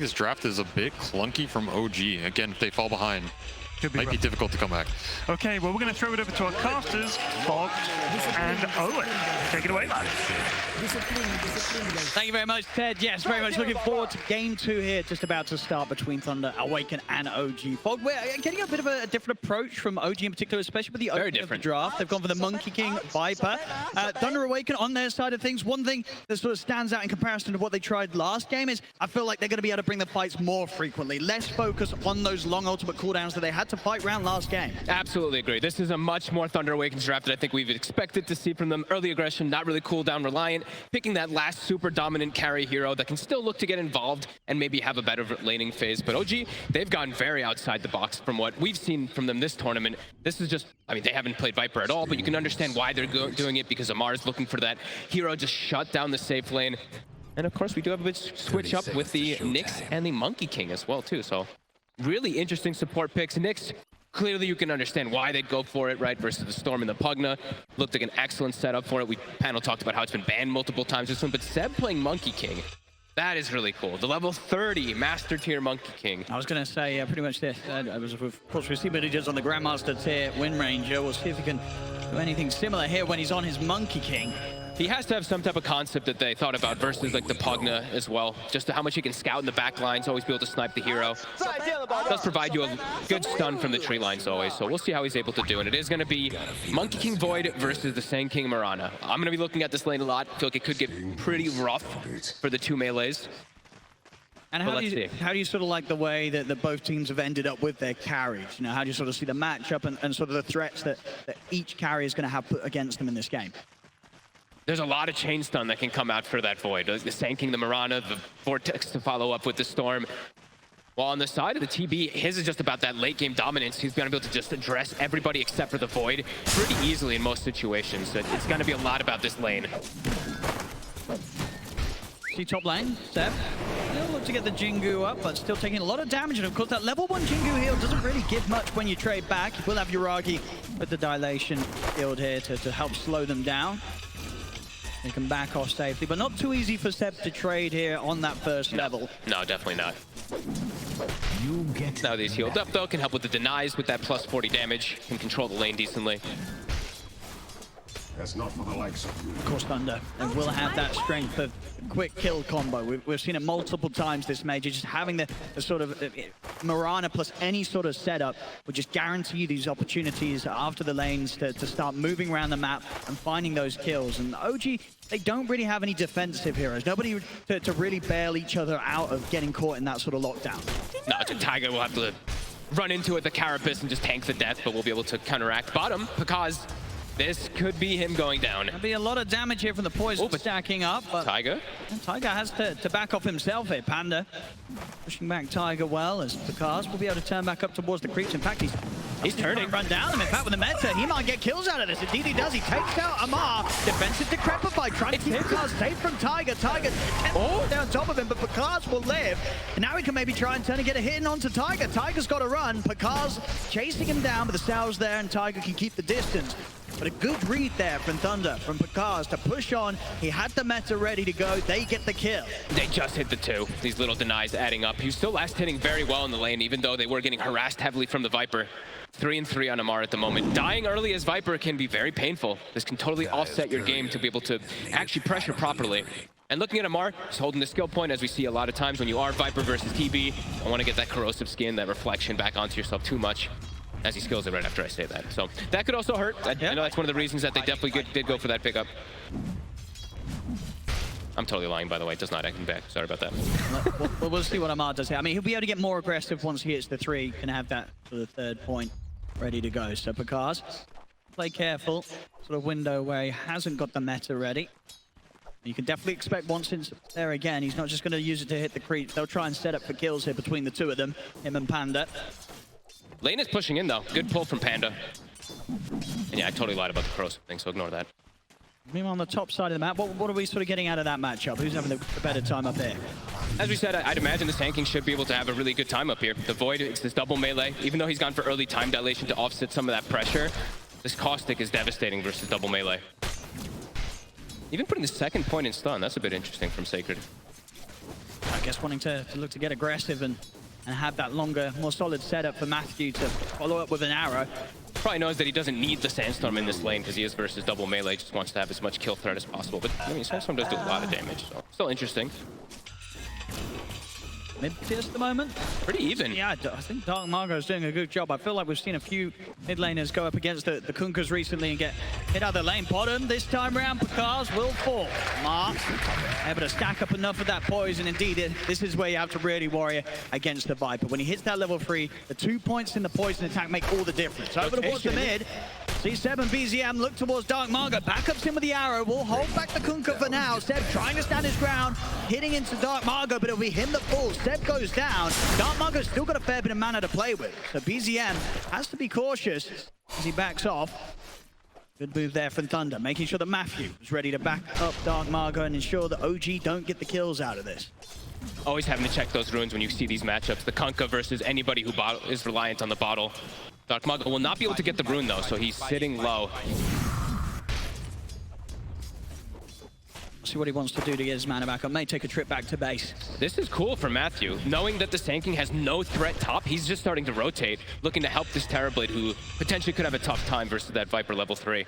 This draft is a bit clunky from OG. Again, if they fall behind, might be difficult to come back. Okay, well, we're going to throw it over to our casters, Fog and Owen. Take it away, lads. Thank you very much, Ted. Yes, very much looking forward to game 2 here, just about to start between Thunder Awaken and OG. Fog, we're getting a bit of a different approach from OG in particular, especially with the opening of the draft. They've gone for the Monkey King Viper. Thunder Awaken on their side of things. One thing that sort of stands out in comparison to what they tried last game is I feel like they're going to be able to bring the fights more frequently. Less focus on those long ultimate cooldowns that they had to fight round last game. Absolutely agree. This is a much more Thunder Awakens draft that I think we've expected to see from them. Early aggression, not really cooldown reliant, picking that last super dominant carry hero that can still look to get involved and maybe have a better laning phase. But OG, they've gone very outside the box from what we've seen from them this tournament. This is just, I mean, they haven't played Viper at all, but you can understand why they're doing it, because Amar's looking for that hero to shut down the safe lane. And of course, we do have a bit switch up with the Nyx and the Monkey King as well, too. So really interesting support picks. Nyx, clearly you can understand why they'd go for it, right? Versus the Storm and the Pugna. Looked like an excellent setup for it. We panel talked about how it's been banned multiple times this one, but Seb playing Monkey King, that is really cool. The level 30 Master Tier Monkey King. I was going to say pretty much this. Of course, we see what he does on the Grandmaster Tier Wind Ranger. We'll see if he can do anything similar here when he's on his Monkey King. He has to have some type of concept that they thought about versus like the Pugna as well. Just how much he can scout in the back lines, always be able to snipe the hero. Does provide you a good stun from the tree lines always, so we'll see how he's able to do. And it is going to be Monkey King Void versus the Sand King Mirana. I'm going to be looking at this lane a lot. I feel like it could get pretty rough for the two melees. And how do you sort of like the way that both teams have ended up with their carries? You know, how do you sort of see the matchup and sort of the threats that each carry is going to have put against them in this game? There's a lot of chain stun that can come out for that Void. The Sand King, the Mirana, the Vortex to follow up with the Storm. While on the side of the TB, his is just about that late game dominance. He's going to be able to just address everybody except for the Void pretty easily in most situations. So it's going to be a lot about this lane. See top lane, Seb. He'll look to get the Jingu up, but still taking a lot of damage. And of course, that level 1 Jingu heal doesn't really give much when you trade back. You will have Yuragi with the dilation field here to help slow them down. They can back off safely, but not too easy for Seb to trade here on that first level. No, definitely not. Now these healed up though, can help with the denies with that plus 40 damage, can control the lane decently. That's not for the likes of you. Of course, Thunder, they will have that strength of quick kill combo. We've seen it multiple times this major. Just having the sort of Mirana plus any sort of setup will just guarantee you these opportunities after the lanes to start moving around the map and finding those kills. And OG, they don't really have any defensive heroes. Nobody to really bail each other out of getting caught in that sort of lockdown. No, Tiger will have to run into it, the Carapace, and just tank the death, but we'll be able to counteract bottom because this could be him going down. There'll be a lot of damage here from the poison stacking up. But Tiger? Tiger has to back off himself here. Panda pushing back Tiger well as Picard will be able to turn back up towards the creeps. In fact, he's turning. Run down him. In fact, with the meta, he might get kills out of this. Indeed he does. He takes out Amar. Defensive decrepify, trying to keep Picard safe from Tiger. Tiger down top of him, but Picard will live. And now he can maybe try and turn and get a hit in onto Tiger. Tiger's got to run. Picard's chasing him down, but the Sal's there and Tiger can keep the distance. But a good read there from Thunder, from Picard to push on. He had the meta ready to go. They get the kill. They just hit the 2. These little denies adding up. He was still last hitting very well in the lane, even though they were getting harassed heavily from the Viper. 3-3 on Amar at the moment. Dying early as Viper can be very painful. This can totally offset your game to be able to actually pressure properly. And looking at Amar, he's holding the skill point, as we see a lot of times when you are Viper versus TB. I want to get that corrosive skin, that reflection back onto yourself too much. As he skills it right after I say that. So that could also hurt. I know that's one of the reasons that they definitely did go for that pickup. I'm totally lying, by the way. It does not act back. Sorry about that. We'll see what Amar does here. I mean, he'll be able to get more aggressive once he hits the 3. Can have that for the 3rd point ready to go. So Picard, play careful. Sort of window where he hasn't got the meta ready. You can definitely expect once it's there again, he's not just going to use it to hit the creeps. They'll try and set up for kills here between the two of them, him and Panda. Lane is pushing in, though. Good pull from Panda. And yeah, I totally lied about the corrosive thing, so ignore that. Meanwhile, on the top side of the map, what are we sort of getting out of that matchup? Who's having the better time up here? As we said, I'd imagine the Sand King should be able to have a really good time up here. The Void, it's this double melee. Even though he's gone for early time dilation to offset some of that pressure, this Caustic is devastating versus double melee. Even putting the 2nd point in stun, that's a bit interesting from Sacred. guess wanting to look to get aggressive and have that longer, more solid setup for Matthew to follow up with an arrow. Probably knows that he doesn't need the Sandstorm in this lane because he is versus double melee. Just wants to have as much kill threat as possible. But I mean, Sandstorm does do a lot of damage, so still interesting. Mid-tier at the moment. Pretty even. Yeah, I think Dark Margo is doing a good job. I feel like we've seen a few mid laners go up against the Kunkkas recently and get hit out of the lane. Bottom this time around, Pakaz will fall. Mark able to stack up enough of that poison. Indeed, this is where you have to really worry against the Viper. When he hits that level 3, the 2 points in the poison attack make all the difference. Over towards the mid. C7 BZM look towards Dark Margo. Backups in with the arrow. Will hold back the Kunkka for now. Seb trying to stand his ground, hitting into Dark Margo, but it'll be him that falls. Seb goes down. Dark Margo's still got a fair bit of mana to play with. So BZM has to be cautious as he backs off. Good move there from Thunder, making sure that Matthew is ready to back up Dark Margo and ensure that OG don't get the kills out of this. Always having to check those runes when you see these matchups. The Kunkka versus anybody who is reliant on the bottle. Dark Margo will not be able to get the rune though, so he's sitting low. See what he wants to do to get his mana back up. May take a trip back to base. This is cool for Matthew. Knowing that the Sand King has no threat top, he's just starting to rotate, looking to help this Terrorblade who potentially could have a tough time versus that Viper level 3.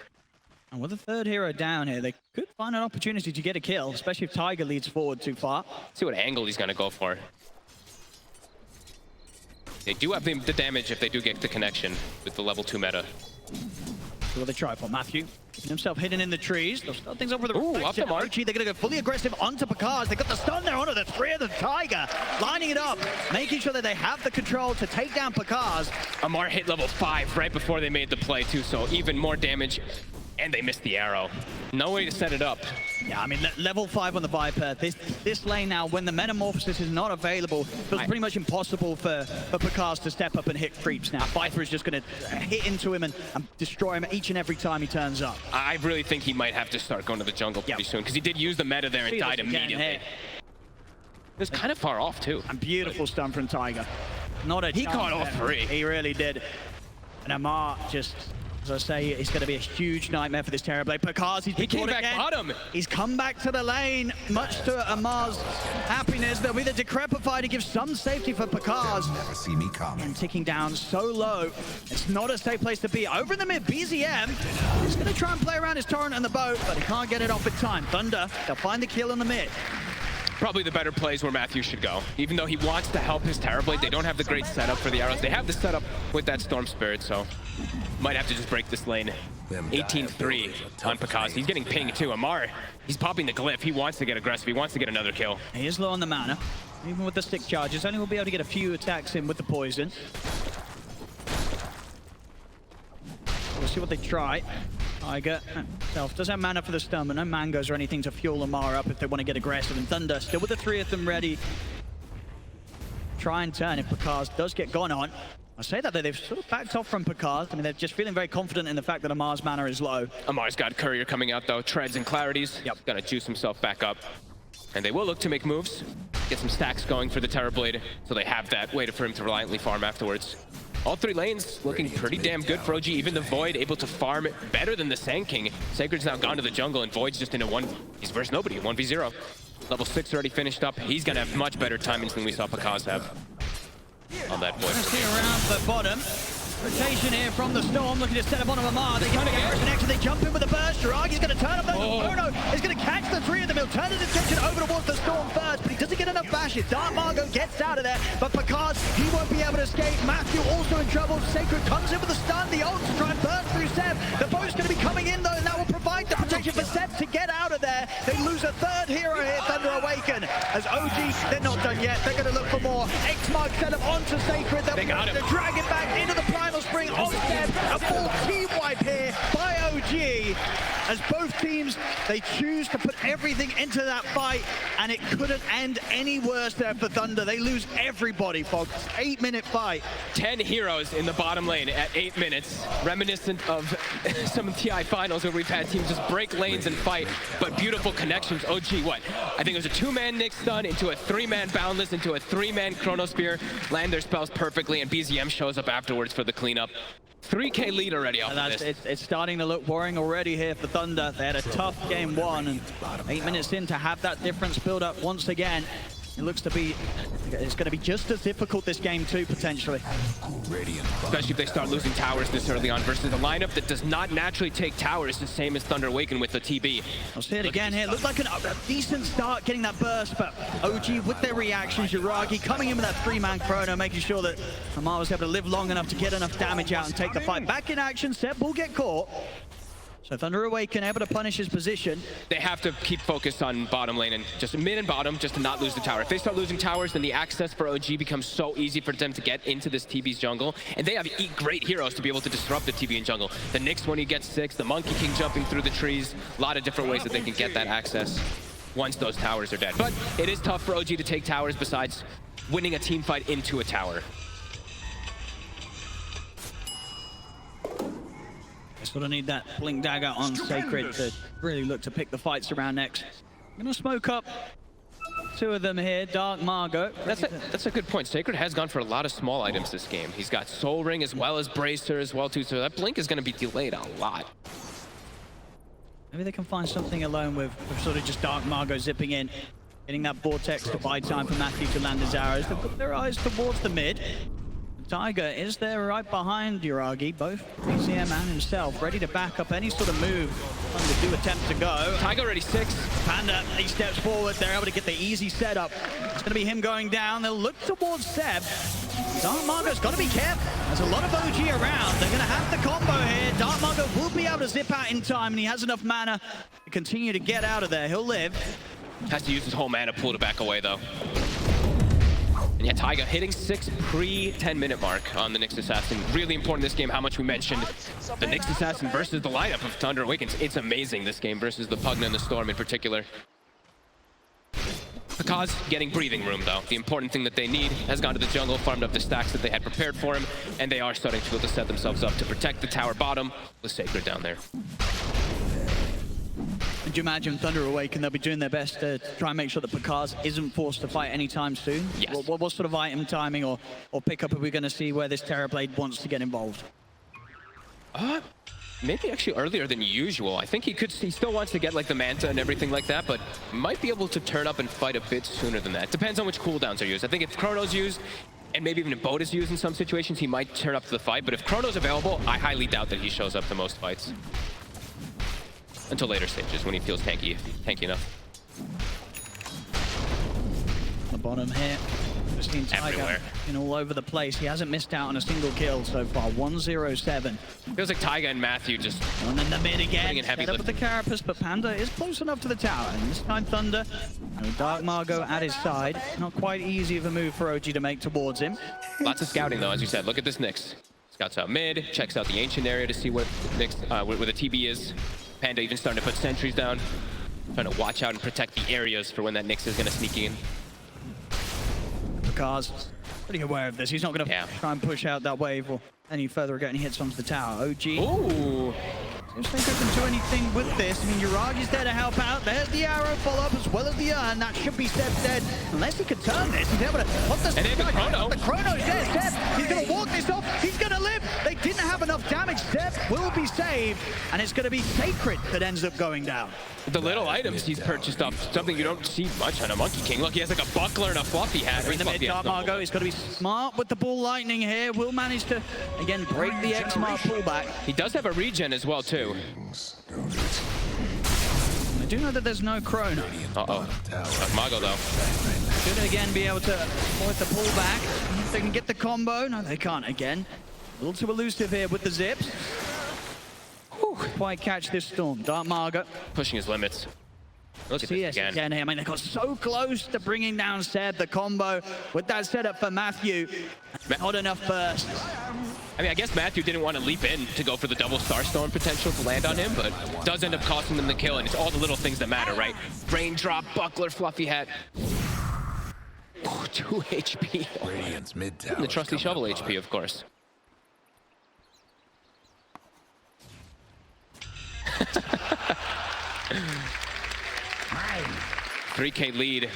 And with the third hero down here, they could find an opportunity to get a kill, especially if Tiger leads forward too far. See what angle he's gonna go for. They do have the damage if they do get the connection with the level 2 meta. So what they try for Matthew, keeping himself hidden in the trees. They'll start things off with a off the mark. Archie, they're gonna go fully aggressive onto Pakaz. They got the stun there onto the 3 of the Tiger, lining it up, making sure that they have the control to take down Pakaz. Amar hit level 5 right before they made the play too, so even more damage. And they missed the arrow. No way to set it up. Yeah, I mean, level 5 on the Viper. This lane now, when the Metamorphosis is not available, feels pretty much impossible for Pakaz to step up and hit creeps now. Viper is just going to hit into him and destroy him each and every time he turns up. I really think he might have to start going to the jungle pretty soon, because he did use the meta there and died immediately. It was kind of far off, too. And beautiful stun from Tiger. Not a He caught all 3. He really did. And Amar just... As I say, it's going to be a huge nightmare for this Terrorblade. Pakaz, he came back again. bottom. He's come back to the lane, much to Amar's happiness. They'll be the Decrepify to give some safety for Pakaz. Never see me coming. And ticking down so low. It's not a safe place to be. Over in the mid, BZM is going to try and play around his torrent and the boat, but he can't get it off in time. Thunder, they'll find the kill in the mid. Probably the better plays where Matthew should go. Even though he wants to help his Terrorblade, they don't have the great setup for the arrows. They have the setup with that Storm Spirit, so might have to just break this lane. 18-3 on Pakaz. He's getting pinged too. Amar, he's popping the glyph. He wants to get aggressive. He wants to get another kill. He is low on the mana. Even with the stick charges, only will be able to get a few attacks in with the poison. We'll see what they try. Tiger himself does have mana for the stun, but no mangoes or anything to fuel Amar up if they want to get aggressive. And Thunder still with the 3 of them ready. Try and turn if Pakaz does get gone on. I say that they've sort of backed off from Pakaz. I mean, they're just feeling very confident in the fact that Amar's mana is low. Amar's got Courier coming out though, treads and clarities. Yep. Gonna juice himself back up. And they will look to make moves, get some stacks going for the Terrorblade, so they have that way for him to reliantly farm afterwards. All 3 lanes looking pretty damn good for OG. Even the Void able to farm better than the Sand King. Sacred's now gone to the jungle and Void's just into he's versus nobody, 1v0. Level 6 already finished up. He's gonna have much better timings than we saw Pakaz have on that Void. See around the bottom. Rotation here from the Storm, looking to set up on Amar. They get a connection, they jump in with a burst. Yuragi's going to turn up, Bono is going to catch the 3 of them. He'll turn his attention over towards the Storm first, but he doesn't get enough bashes. Dark Margo gets out of there, but Pakaz, he won't be able to escape. Matthew also in trouble. Sacred comes in with a stun. The ult to try and burst through Seb. The boat's going to be coming in though, and that will provide the protection for Seb to get out of there. They lose a 3rd hero here, Thunder Awaken. As OG, they're not done yet. They're going to look for more. X-Mark set up onto Sacred. They got him. To drag it back into the Primal Spring on Seb. A full team wipe here by OG. As both teams, they choose to put everything into that fight, and it couldn't end any worse there for Thunder. They lose everybody, folks. 8-minute fight. 10 heroes in the bottom lane at 8 minutes. Reminiscent of some TI finals where we've had teams just break lanes and fight, but beautiful connections. OG, what? I think it was a 2-man Nick stun into a 3-man Boundless into a 3-man Chronosphere, land their spells perfectly, and BZM shows up afterwards for the cleanup. 3K lead already off of this. It's starting to look worrying already here for Thunder. They had a tough game 1, and 8 minutes in to have that difference build up once again. It looks to be, it's going to be just as difficult this game too, potentially. Especially if they start losing towers this early on versus a lineup that does not naturally take towers, the same as Thunder Awaken with the TB. I'll see it again here. Looked like a decent start getting that burst, but OG with their reactions, Yuragi coming in with that 3-man chrono, making sure that Amar was able to live long enough to get enough damage out and take the fight. Back in action, Seb will get caught. So Thunder Awaken able to punish his position. They have to keep focused on bottom lane and just mid and bottom just to not lose the tower. If they start losing towers, then the access for OG becomes so easy for them to get into this TB's jungle. And they have great heroes to be able to disrupt the TB in jungle. The Nyx when he gets 6, the Monkey King jumping through the trees. A lot of different ways that they can get that access once those towers are dead. But it is tough for OG to take towers besides winning a team fight into a tower. Sort of need that Blink Dagger on Sacred to really look to pick the fights around next. I'm gonna smoke up 2 of them here. Dark Margot. That's a good point. Sacred has gone for a lot of small items this game. He's got Soul Ring as well as Bracer as well too, so that Blink is gonna be delayed a lot. Maybe they can find something alone with sort of just Dark Margot zipping in, getting that Vortex to buy time for Matthew to land his arrows. They've put their eyes towards the mid. Tiger is there right behind Yuragi, both BCM and himself, ready to back up any sort of move Thunder do attempt to go. Tiger already 6. Panda, he steps forward, they're able to get the easy setup. It's going to be him going down, they'll look towards Seb. Dark Margot's got to be careful. There's a lot of OG around, they're going to have the combo here. Dark Margot will be able to zip out in time, and he has enough mana to continue to get out of there. He'll live. Has to use his whole mana pool to back away though. And yeah, Taiga hitting 6 pre-10-minute mark on the Nyx Assassin. Really important this game, how much we mentioned the Nyx Assassin versus the lineup of Thunder Awakens. It's amazing this game versus the Pugna and the Storm in particular. Pakaz getting breathing room though. The important thing that they need has gone to the jungle, farmed up the stacks that they had prepared for him, and they are starting to be able to set themselves up to protect the tower bottom with Sacred down there. Could you imagine Thunder Awaken, they'll be doing their best to try and make sure that Pakaz isn't forced to fight anytime soon? Yes. What sort of item timing or pickup are we going to see where this Terrorblade wants to get involved? Maybe actually earlier than usual. I think he still wants to get like the Manta and everything like that, but might be able to turn up and fight a bit sooner than that. Depends on which cooldowns are used. I think if Chrono's used, and maybe even if Boat is used in some situations, he might turn up to the fight, but if Chrono's available, I highly doubt that he shows up to most fights. Until later stages when he feels tanky enough. The bottom here, just seen Tiger Everywhere. all over the place. He hasn't missed out on a single kill so far. 1-0-7. Feels like Taiga and Matthew just And then the mid again. putting in heavy Set up with the lifting. Carapace, but Panda is close enough to the tower. And this time Thunder, and Dark Margot at his side. Not quite easy of a move for OG to make towards him. Lots of scouting though, as you said. Look at this Nyx. Scouts out mid, checks out the ancient area to see what Nyx, where the TB is. Panda even starting to put sentries down, trying to watch out and protect the areas for when that Nyx is going to sneak in. Pakaz pretty aware of this. He's not going to try and push out that wave or any further getting hits onto the tower. OG. Ooh. Seems they couldn't do anything with this. I mean, Yuragi's there to help out. There's the arrow follow-up as well as the urn. That should be Seb dead. Unless he could turn this, he's able to... And they have the Chrono. The Chrono's there, Seb. He's going to walk this off. He's going to live. They didn't have enough damage. Seb will be saved. And it's going to be Sacred that ends up going down. The little items he's purchased up, something you don't see much on a Monkey King. Look, he has like a buckler and a fluffy hat. In the mid, Dark Margot is going to be smart with the ball lightning here. Will manage to, again, break the X-Mark pullback. He does have a regen as well, too. I do know that there's no Chrono. Uh-oh. Margot, though. Should again be able to avoid the pullback. If they can get the combo. No, they can't again. A little too elusive here with the zips. Whew, quite catch this storm. Dark Margot. Pushing his limits. Look at this again. Here. I mean, they got so close to bringing down Seb. The combo with that setup for Matthew. Not enough burst. I mean, I guess Matthew didn't want to leap in to go for the double Starstorm potential to land on him, but does end up costing them the kill, and it's all the little things that matter, right? Raindrop, buckler, fluffy hat. Ooh, 2 HP. Radiant's mid tower. The trusty shovel HP, of course. 3K lead,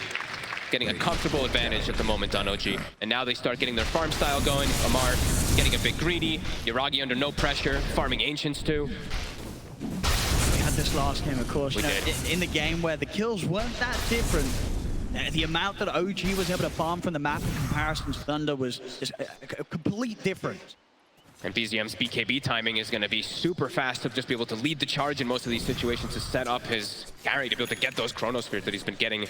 getting a comfortable advantage at the moment on OG. And now they start getting their farm style going. Amar getting a bit greedy. Yuragi under no pressure, farming Ancients too. We had this last game, of course. We did. In the game where the kills weren't that different. The amount that OG was able to farm from the map in comparison to Thunder was just a complete difference. And BZM's BKB timing is going to be super fast to just be able to lead the charge in most of these situations to set up his carry to be able to get those Chronospheres that he's been getting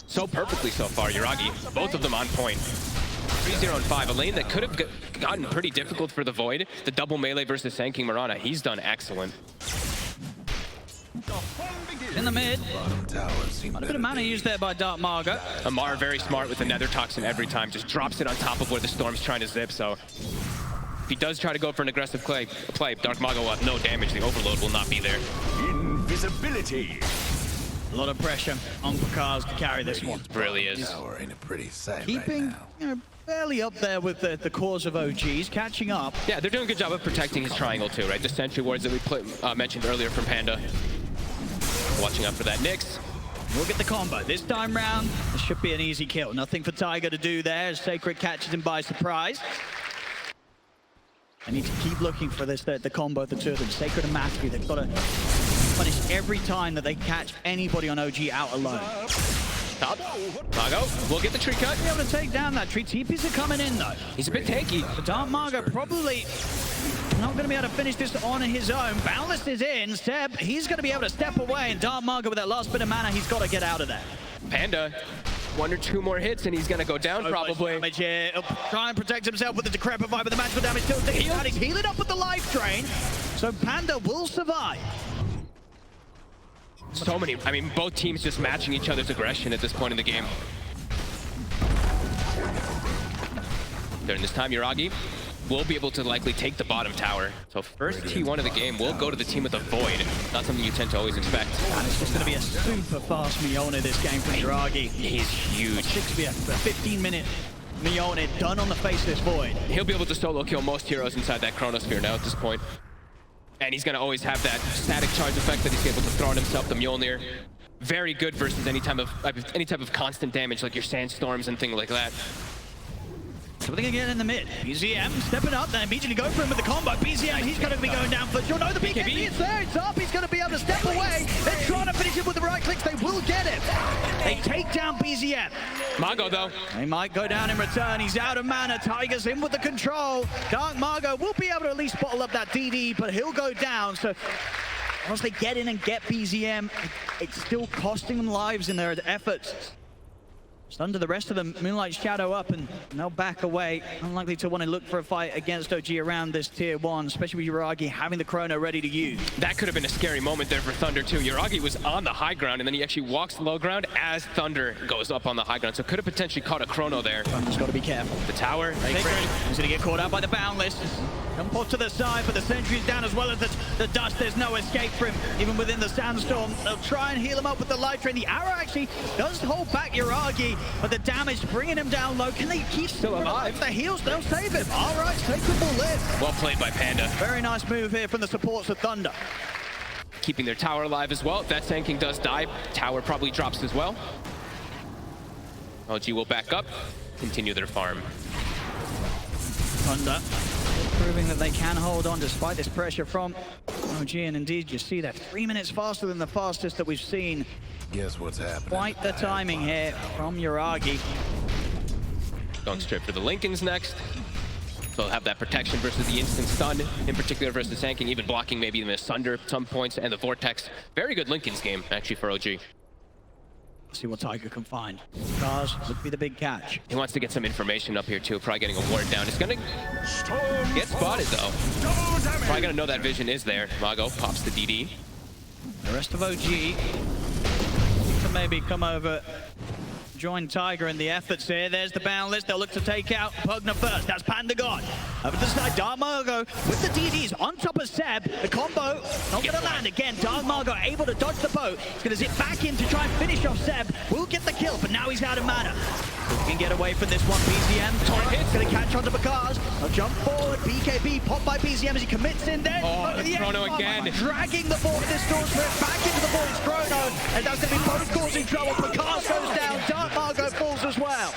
so perfectly so far. Yuragi, both of them on point. 3-0 and 5, a lane that could have gotten pretty difficult for the Void. The double melee versus Sanking Mirana, he's done excellent. In the mid, a bit of mana used there by Dark Margo. Amar very smart with the Nether Toxin every time, just drops it on top of where the Storm's trying to zip, so if he does try to go for an aggressive play, Dark Margo will have no damage, the overload will not be there. Invisibility. A lot of pressure on Pakaz to carry this one. It really is. Ain't a pretty sight Keeping, fairly up there with the cause of OGs, catching up. Yeah, they're doing a good job of protecting his triangle too, right? The sentry wards that we mentioned earlier from Panda. Watching out for that Nyx. We'll get the combo. This time round, this should be an easy kill. Nothing for Tiger to do there as Sacred catches him by surprise. I need to keep looking for this, the combo of the two of them. Sacred and Matthew, they've got to punish every time that they catch anybody on OG out alone. Top. Margo will get the tree cut. Be able to take down that tree. TPs are coming in though. He's a bit tanky. But Dark Margo probably not going to be able to finish this on his own. Boundless is in. Seb, he's going to be able to step away. And Dark Margo with that last bit of mana, he's got to get out of there. Panda, 1 or 2 more hits and he's going to go down probably. Damage here. He'll try and protect himself with the Decrepit Vibe, but the magical damage still sticking out. He's healing up with the life drain. So Panda will survive. So many, I mean, both teams just matching each other's aggression at this point in the game. During this time, Yuragi will be able to likely take the bottom tower. So first T1 of the game will go to the team with a Void. Not something you tend to always expect. And it's just going to be a super fast Mione this game from Yuragi. He's huge. 15-minute Mione done on the Faceless Void. He'll be able to solo kill most heroes inside that Chronosphere now at this point. And he's going to always have that static charge effect that he's able to throw on himself, the Mjolnir. Very good versus any type of constant damage like your sandstorms and things like that. Something again in the mid. BZM stepping up, then immediately go for him with the combo. BZM, he's going to be going down for sure. No, the BKB is there. It's up. He's going to be able to step away. They're trying to finish him with the right clicks. They will get him. They take down BZM. Margo, though. They might go down in return. He's out of mana. Tiger's in with the control. Dark Margo will be able to at least bottle up that DD, but he'll go down. So once they get in and get BZM, it's still costing them lives in their efforts. Just under the rest of them, Moonlight Shadow up and they'll back away. Unlikely to want to look for a fight against OG around this tier 1, especially with Yuragi having the Chrono ready to use. That could have been a scary moment there for Thunder too. Yuragi was on the high ground and then he actually walks the low ground as Thunder goes up on the high ground. So could have potentially caught a Chrono there. Thunder's got to be careful. The tower. He's going to get caught out by the Boundless. Jump off to the side, but the sentry's down as well as the dust. There's no escape for him, even within the sandstorm. They'll try and heal him up with the life drain. The arrow actually does hold back Yuragi, but the damage bringing him down low. Can they keep still alive? The heals, they'll save him. All right, Sacred will live. Well played by Panda. Very nice move here from the supports of Thunder. Keeping their tower alive as well. If that Sand King does die, tower probably drops as well. OG will back up, continue their farm. Thunder proving that they can hold on despite this pressure from OG, and indeed you see that 3 minutes faster than the fastest that we've seen. Guess what's happening? Quite the timing here from Yuragi. Going straight for the Lincolns next. So they'll have that protection versus the instant stun, in particular versus Sand King, even blocking maybe the Sunder at some points, and the Vortex. Very good Lincoln's game, actually, for OG. See what Tiger can find. Cars would be the big catch. He wants to get some information up here too, probably getting a ward down. It's gonna get spotted though. Probably gonna know that vision is there. Margo pops the DD. The rest of OG can maybe come over, join Tiger in the efforts here. There's the Boundless. They'll look to take out Pugna first. That's Panda gone. Over to the side, Dark Margo with the DDs on top of Seb. The combo not going to land again. Dark Margo able to dodge the boat. He's going to zip back in to try and finish off Seb. Will get the kill, but now he's out of mana. He can get away from this one. BZM, Torrent hits, going to catch onto Bakars. I'll jump forward. BKB popped by BZM as he commits in there. Oh, the Chrono again. Dragging the board of this Storm Spirit back into the Void's Chrono. And that's going to be both causing trouble. Bakars goes down. Dark Margo falls as well.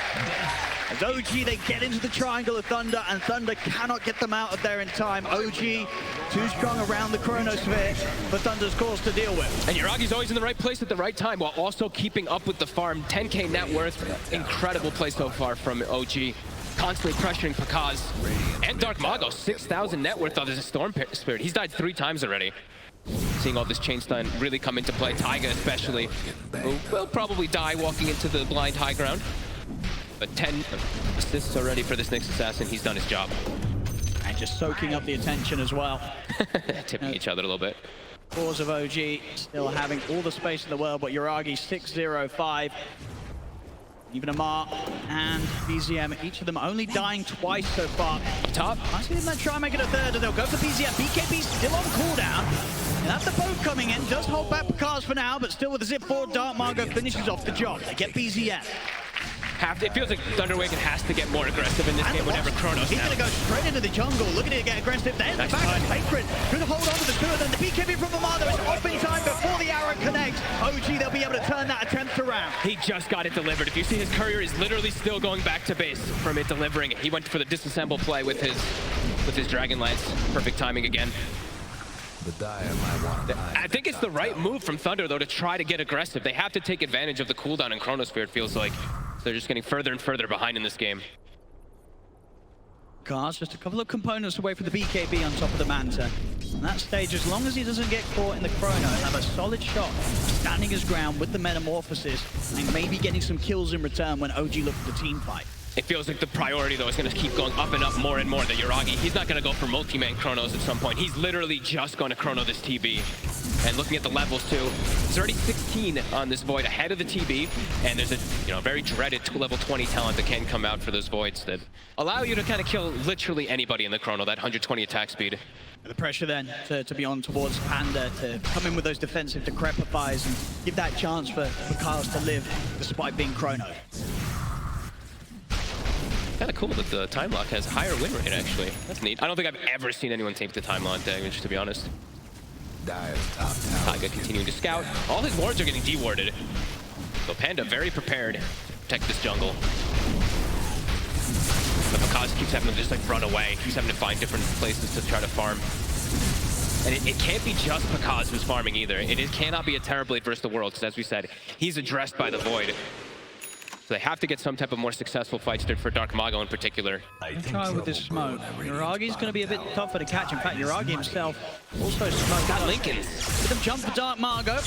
As OG, they get into the triangle of Thunder, and Thunder cannot get them out of there in time. OG, too strong around the chronosphere for Thunder's course to deal with. And Yuragi's always in the right place at the right time while also keeping up with the farm. 10K net worth. Incredible play so far from OG. Constantly pressuring Pakaz. And Dark Mago, 6,000 net worth of his Storm Spirit. He's died 3 times already. Seeing all this chain stun really come into play. Taiga especially, who will probably die walking into the blind high ground. But 10 assists already for this next assassin. He's done his job. And just soaking up the attention as well. Tipping each other a little bit. Cause of OG still having all the space in the world, but Yuragi 6-0-5. Even Amar and BZM, each of them only dying twice so far. Top, I see them try and make it a third, and they'll go for BZM. BKB still on cooldown. And that's the boat coming in, does hold back Pakaz for now, but still with the zip forward, Dark Margo finishes off the job. They get BZM. It feels like Thunder Awaken has to get more aggressive in this game whenever Chronos He's down. going to go straight into the jungle. Look at it get aggressive. There's the back of Sacred. Going to hold on to the 2 of them. The BKB from Amado is off in time before the arrow connects. OG, they'll be able to turn that attempt around. He just got it delivered. If you see his courier is literally still going back to base from it delivering it. He went for the disassemble play with his Dragon Lance. Perfect timing again. I think it's the right move from Thunder, though, to try to get aggressive. They have to take advantage of the cooldown in Chronosphere, it feels like. They're just getting further and further behind in this game. Cars just a couple of components away from the BKB on top of the Manta. On that stage, as long as he doesn't get caught in the chrono, have a solid shot, standing his ground with the metamorphosis, and maybe getting some kills in return when OG looks for the team fight. It feels like the priority, though, is going to keep going up and up more and more. That Yuragi, he's not going to go for multi-man chronos at some point. He's literally just going to chrono this TB. And looking at the levels, too, there's already 16 on this Void ahead of the TB. And there's a very dreaded level 20 talent that can come out for those Voids that allow you to kind of kill literally anybody in the chrono, that 120 attack speed. The pressure then to be on towards Panda, to come in with those defensive decrepifiers and give that chance for Carlos to live despite being chrono. Kind of cool that the time lock has higher win rate, actually. That's neat. I don't think I've ever seen anyone take the time lock damage, to be honest. Taiga continuing to scout. All his wards are getting dewarded. So Panda very prepared to protect this jungle. But Pakaz keeps having to just run away. He's having to find different places to try to farm. And it can't be just Pakaz who's farming either. It cannot be a Terrorblade versus the world, because as we said, he's addressed by the Void. So they have to get some type of more successful fights there for Dark Mago in particular. Try with this smoke. Yuragi's going to be a bit tougher to catch. In fact, Yuragi himself also smoked. Got Lincolns. With them jump for Dark Margo.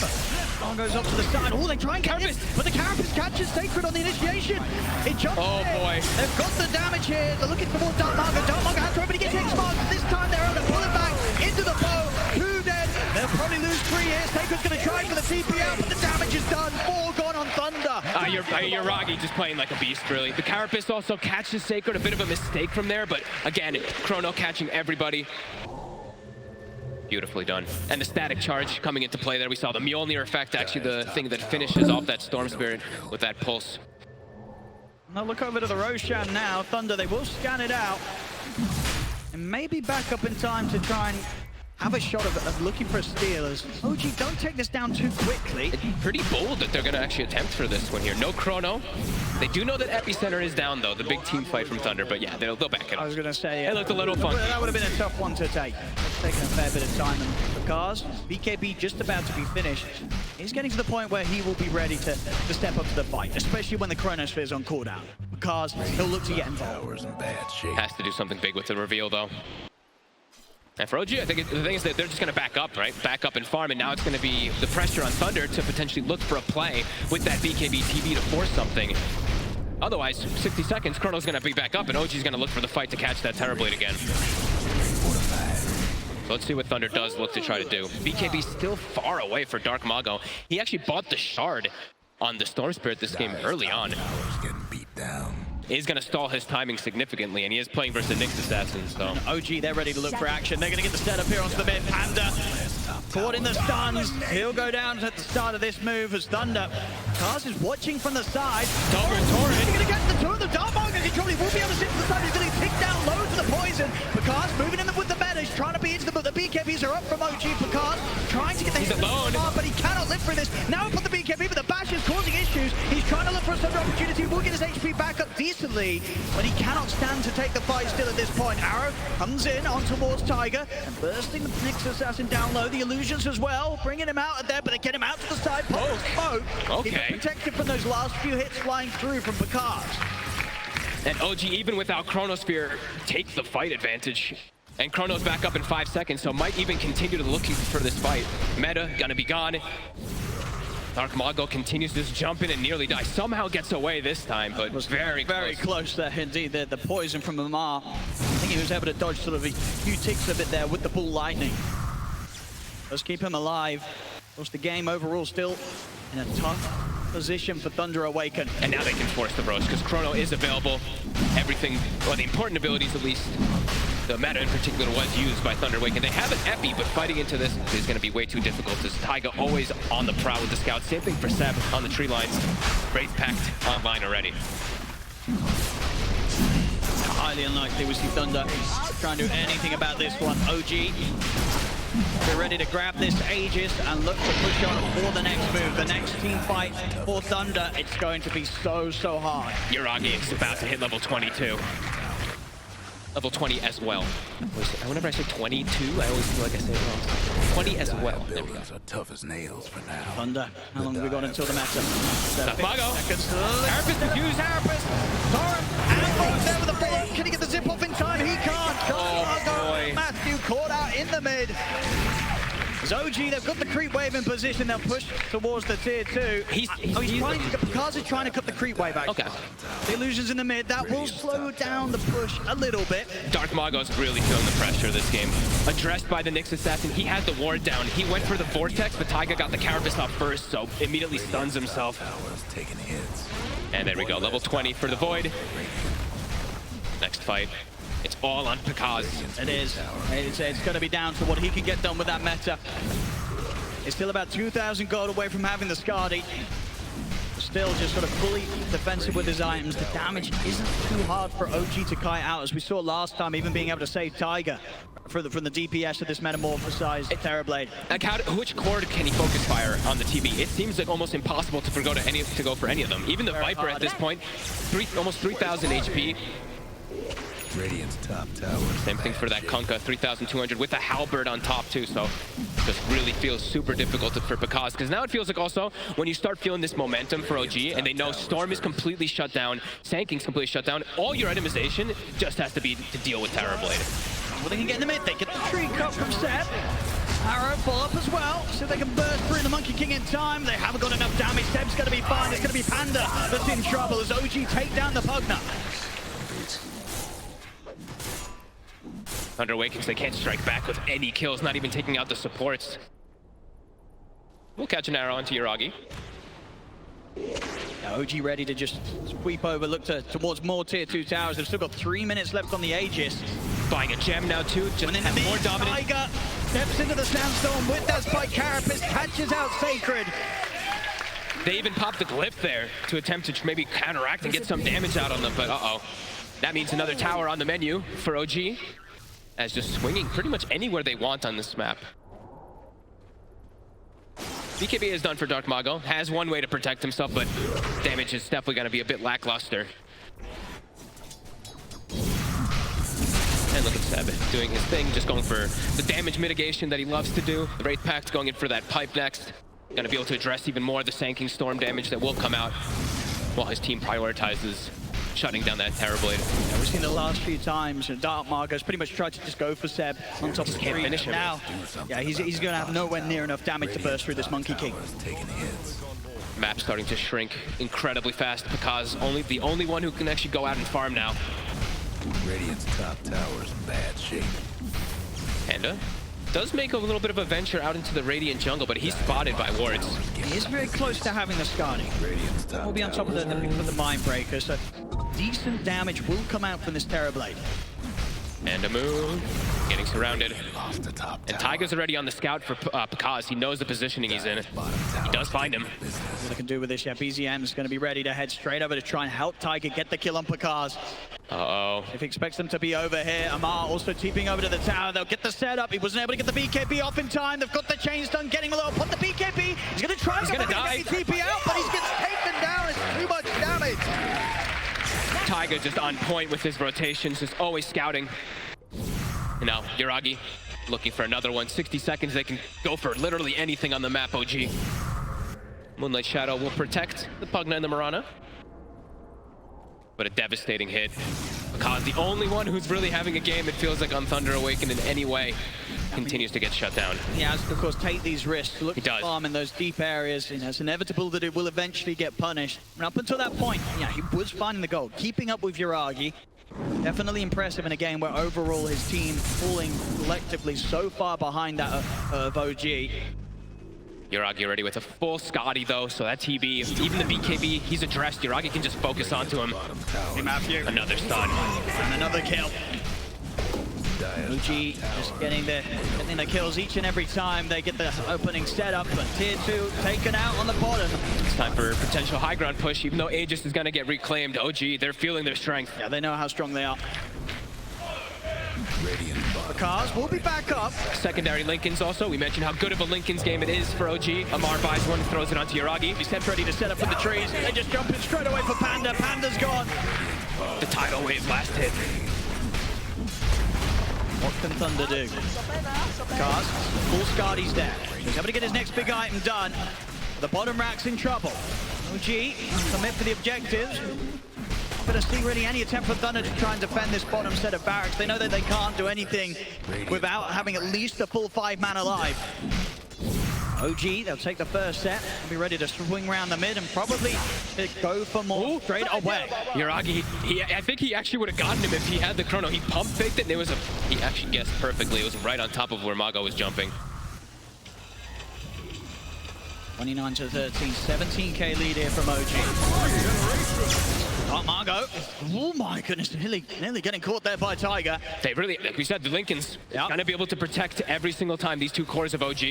Margo's up to the side. Oh, they try and catch it, but the Carapace catches Sacred on the initiation. It jumps. Oh boy. They've got the damage here. They're looking towards Dark Margo. Dark Margo has to open. He gets X-Mark. This time they're able to pull it back into the bow. 2 dead. They'll probably lose 3 here. Sacred's going to try for the TP out, but the damage is done. 4 gone on Thunder. Yuragi just playing like a beast, really. The Carapace also catches Sacred. A bit of a mistake from there, but again, Chrono catching everybody. Beautifully done. And the static charge coming into play there. We saw the Mjolnir effect, actually the thing that finishes off that Storm Spirit with that pulse. Now look over to the Roshan now. Thunder, they will scan it out. And maybe back up in time to try and have a shot of looking for a steal. As OG, don't take this down too quickly. It's pretty bold that they're going to actually attempt for this one here. No Chrono. They do know that Epicenter is down, though. The big team fight from Thunder. But yeah, they'll back it up. I was going to say, it looked a little funky. That would have been a tough one to take. It's taken a fair bit of time. And for Cars, BKB just about to be finished. He's getting to the point where he will be ready to step up to the fight, especially when the Chronosphere is on cooldown. For Cars, he'll look to get involved. Has to do something big with the reveal, though. And for OG, I think the thing is that they're just going to back up, right? Back up and farm, and now it's going to be the pressure on Thunder to potentially look for a play with that BKB TV to force something. Otherwise, 60 seconds, Chrono's going to be back up, and OG's going to look for the fight to catch that Terrorblade again. So let's see what Thunder does look to try to do. BKB still far away for Dark Mago. He actually bought the Shard on the Storm Spirit this game early on. He's going to stall his timing significantly, and he is playing versus the Nyx Assassins, so... OG, they're ready to look for action. They're going to get the setup here onto the mid. Panda caught in the stuns. He'll go down at the start of this move as Thunder. Kaz is watching from the side. Double Torrent. He's going to get the 2 of the Dark Margo. He probably will be able to sit to the side. He's going to tick down low to the poison. Pakaz moving in with the meta. He's trying to be into but the BKBs are up from OG. Pakaz trying to get the He's alone. But he cannot live through this. Now put the BKB, but the bash is causing issues. He's He's trying to look for a Thunder opportunity. Will get his HP back up decently, but he cannot stand to take the fight still at this point. Arrow comes in on towards Tiger and bursting the Nyx Assassin down low. The illusions as well, bringing him out of there, but they get him out to the side. Pop smoke. Okay. He's protected from those last few hits flying through from Picard. And OG, even without Chronosphere, takes the fight advantage. And Chrono's back up in 5 seconds, so might even continue to looking for this fight. Meta gonna be gone. Dark Mago continues to just jump in and nearly die. Somehow gets away this time, but was very close there indeed. The poison from Amar. I think he was able to dodge sort of a few ticks of it there with the bull lightning. Let's keep him alive. Of course, the game overall still in a tough position for Thunder Awaken. And now they can force the roast because Chrono is available. Everything, well, the important abilities at least, the meta in particular was used by Thunder Awaken. They have an epi, but fighting into this is going to be way too difficult as Taiga always on the prowl with the scout. Same thing for Seb on the tree lines. Wraith Pact online already. Highly unlikely we see Thunder trying to do anything about this one. OG, we're ready to grab this Aegis and look to push on for the next move. The next team fight for Thunder, it's going to be so hard. Yuragi is about to hit level 22. Level 20 as well. Whenever I say 22, I always feel like I say it wrong. 20 as well. There we go. Buildings are tough as nails for now. Thunder, how long have we got until the meta? Mago. Harpist defused, Harpist. Torrent, and Bones there with the follow. Can he get the zip off in time? He can't. Oh, boy. Matthew caught out in the mid. As OG, they've got the creep wave in position. They'll push towards the tier 2. He's trying to, Picard's trying to cut the creep wave out. Okay. The illusions in the mid, that will slow down the push a little bit. Dark Mago's really feeling the pressure this game. Addressed by the Nyx Assassin, he had the ward down. He went for the Vortex, but Taiga got the Carapace off first, so immediately stuns himself. Taking hits. And there we go, level 20 for the Void. Next fight. It's all on Picard. It is. It's going to be down to what he can get done with that meta. It's still about 2,000 gold away from having the Skadi. Still just sort of fully defensive with his items. The damage isn't too hard for OG to kite out, as we saw last time, even being able to save Tiger from the DPS of this metamorphosized Terrorblade. Like which chord can he focus fire on the TB? It seems like almost impossible to go for any of them. Even the Viper at this point, almost 3,000 HP. Radiant's top tower. Same thing for that Kunkka, 3,200 with a Halberd on top too, so just really feels super difficult for Picard, because now it feels like also when you start feeling this momentum for OG and they know Storm is completely shut down, Sanking's completely shut down, all your itemization just has to be to deal with Terrorblade. Well, they can get in the mid, they get the tree cut from Seb. Arrow pull up as well, so they can burst through the Monkey King in time. They haven't got enough damage. Seb's going to be fine. It's going to be Panda that's in trouble as OG take down the Pugna. Thunder Awakens, they can't strike back with any kills, not even taking out the supports. We'll catch an arrow onto Yuragi. Now OG ready to just sweep over, look towards more tier 2 towers. They've still got 3 minutes left on the Aegis. Buying a gem now too, just have more dominant. Tiger steps into the Sandstorm with that spike. Carapace catches out Sacred. They even popped the glyph there to attempt to maybe counteract and get some damage out on them, but uh-oh. That means another tower on the menu for OG, as just swinging pretty much anywhere they want on this map. BKB is done for Dark Mago, has one way to protect himself, but damage is definitely going to be a bit lackluster. And look at Seb doing his thing, just going for the damage mitigation that he loves to do. The Wraith Pact going in for that pipe next. Going to be able to address even more of the Sanking Storm damage that will come out while his team prioritizes shutting down that Terrorblade. Yeah, we've seen the last few times, Dark Mago's pretty much tried to just go for Seb on top of the tree. Finish him. Now, yeah, he's going to have nowhere near enough damage to burst through this Monkey King. Taking hits. Map starting to shrink incredibly fast because the only one who can actually go out and farm now. Radiant's top tower's in bad shape. Panda does make a little bit of a venture out into the Radiant jungle, but he's spotted by wards. He is very close to having the Skadi. We'll be on top of the Mind Breaker, so decent damage will come out from this Terrorblade. And a move, getting surrounded. And Taiga's already on the scout for Picard. He knows the positioning he's in. He does find him. What they can do with this, yeah, BZM is going to be ready to head straight over to try and help Taiga get the kill on Picard. Uh-oh. If he expects them to be over here, Amar also TPing over to the tower. They'll get the setup. He wasn't able to get the BKB off in time. They've got the chain stun getting a little. Put the BKB. He's going to try. He's going to die. TP out, but he gets taken down as Taiga just on point with his rotations, just always scouting. And now Yuragi looking for another one. 60 seconds, they can go for literally anything on the map, OG. Moonlight Shadow will protect the Pugna and the Mirana. But a devastating hit. Because the only one who's really having a game, it feels like, on Thunder Awaken in any way, continues to get shut down. He has to, of course, take these risks, look He to does. farm in those deep areas. You know, it's inevitable that it will eventually get punished. And up until that point, yeah, he was finding the goal, keeping up with Yuragi. Definitely impressive in a game where overall his team falling collectively so far behind that of OG. Yuragi already with a full Scotty though, so that TB, even the BKB, he's addressed. Yuragi can just focus onto him. Hey, Matthew. Another stun. And another kill. OG just getting the kills each and every time they get the opening setup, but tier 2 taken out on the bottom. It's time for a potential high ground push, even though Aegis is going to get reclaimed. OG, they're feeling their strength. Yeah, they know how strong they are. The cars will be back up. Secondary Lincolns also. We mentioned how good of a Lincoln's game it is for OG. Amar buys one, throws it onto Yuragi. He's stepped ready to set up in the trees. They just jump in straight away for Panda. Panda's gone. The tidal wave last hit. What can Thunder do? Cars, full Scotty's there. He's able to get his next big item done. The bottom rack's in trouble. OG commit for the objectives. Not going to see really any attempt for Thunder to try and defend this bottom set of barracks. They know that they can't do anything without having at least a full 5-man alive. OG, they'll take the first set, be ready to swing around the mid and probably go for more straight away. Yuragi, I think he actually would have gotten him if he had the chrono. He pump faked it and it was he actually guessed perfectly. It was right on top of where Mago was jumping. 29 to 13, 17k lead here from OG. Oh, Margot. Oh my goodness, nearly getting caught there by Taiga. They really, like we said, the Lincolns going to be able to protect every single time these two cores of OG.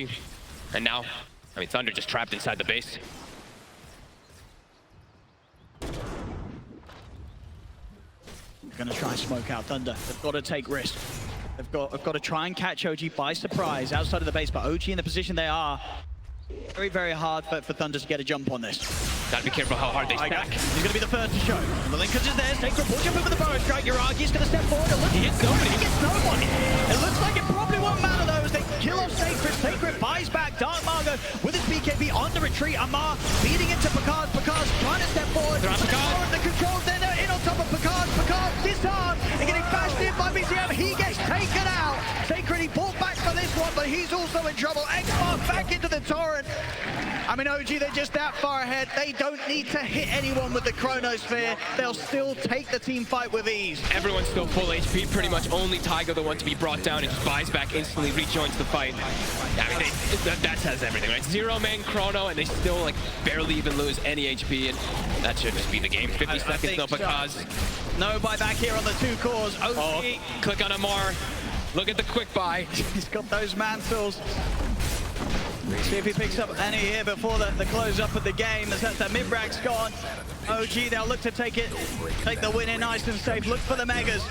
And now, I mean, Thunder just trapped inside the base. Gonna try and smoke out Thunder. They've got to take risks. They've got to try and catch OG by surprise outside of the base, but OG in the position they are, very, very hard for Thunder to get a jump on this. Gotta be careful how hard they stack. He's gonna be the first to show. The Lincolns is there. Sacred will jump in with the bow strike. Yuragi's gonna step forward. He hits nobody. He gets no one. It looks like it probably won't matter though as they kill off Sacred. Sacred buys back Dark Margo with his BKB on the retreat. Amar leading into Picard. Picard's trying to step forward. They're on Picard. The controls then in on top of Picard. Picard disarmed and getting bashed in by BCM. He gets taken out. Sacred, he pulled back for this one, but he's also in trouble. X-Mark back into the torrent. I mean, OG, they're just that far ahead. They don't need to hit anyone with the Chronosphere. They'll still take the team fight with ease. Everyone's still full HP, pretty much only Taiga the one to be brought down and just buys back instantly, rejoins the fight. I mean, that says everything, right? 0-man Chrono, and they still like barely even lose any HP, and that should just be the game. 50 seconds, no Picaz. No buyback here on the two cores. OG. Oh, click on Amar. Look at the quick buy. He's got those mantles. See if he picks up any here before the close up of the game. As that mid-rack's gone. OG, they'll look to take the win in nice and safe. Look for the megas.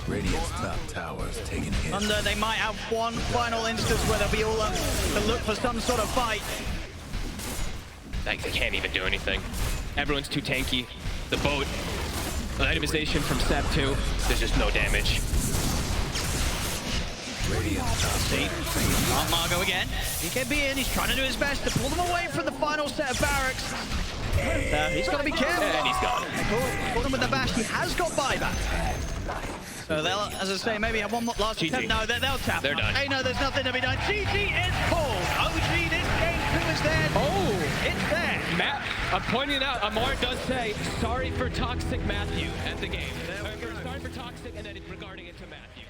Radiant's top towers taking hits. Thunder, they might have one final instance where they'll be all up to look for some sort of fight. They can't even do anything. Everyone's too tanky. The boat, the itemization from step 2, there's just no damage. See, on Margo again. BKB in, he's trying to do his best to pull them away from the final set of barracks. He's got to be careful. And he's gone. Caught him with the bash. He has got buyback. So they'll, as I say, maybe have one more last attempt. No, they'll tap. They're done. They know there's nothing to be done. GG is called. OG, this game 2 is there. Oh, It's there. Matt, I'm pointing out, Amar does say, sorry for Toxic Matthew at the game. Sorry for Toxic, and then regarding it to Matthew.